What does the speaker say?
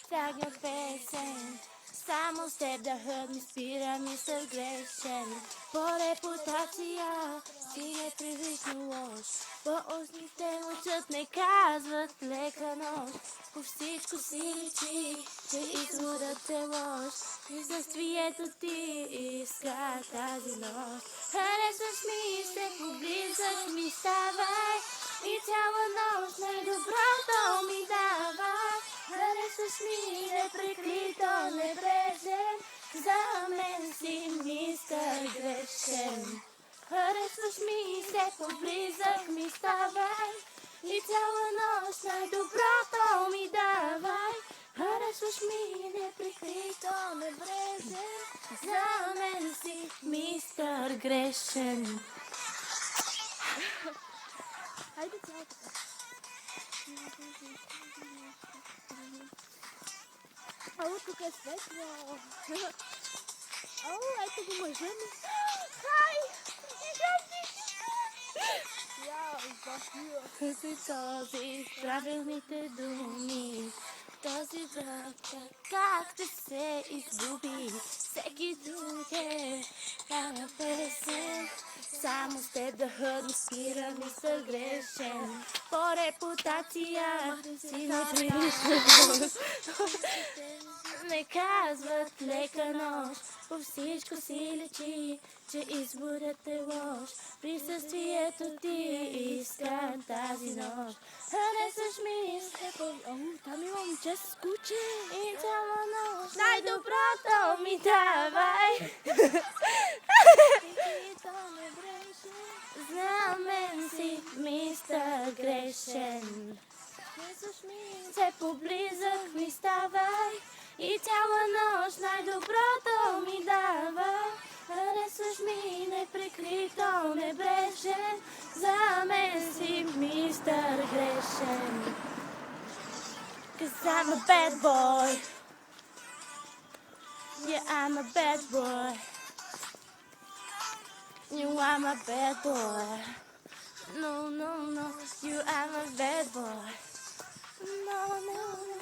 Tag your pesen. Samo z теб да hurt ми спира мисъл грешен. По репутация си непривично лош. По-устните учат не казват лека нощ. По всичко си личи, че изводът е лош. Присъствието ти иска тази нощ. Харесваш ми се, поблизък ми ставай. И цяла нощ най-доброто ми давай. Харесваш ми неприкрито, небрежен. За мен си мистер грешен. Харесваш ми се, поблизък ми ставай. И цяла нощ най-доброто ми давай. Харесваш ми неприкрито, небрежен. За мен си мистер грешен. Хайде цялата. Ало, тук е светло. Ало, ето го мъжа ми. Хай! Си този правилните думи. Този брак, как да се изгуби. Всеки друг е на песен. Само с теб да hurt ми спира мисъл грешен. По репутация си непривично. Не казват лека нощ. По всичко си лечи, че изборът е лош. Присъствието ти иска тази нощ. Харесваш ми се. Там има момче с куче. И цяла нощ най-доброто ми давай. За мен си мистер грешен. Харесваш ми. Се поблизък ми ставай. И цяла нощ най-доброто ми давай. Харесваш ми неприкрито, небрежен. За мен си мистер грешен. 'Cause I'm a bad boy. Yeah, I'm a bad boy. You are my bad boy. No, no, no. You are my bad boy. No, no, no.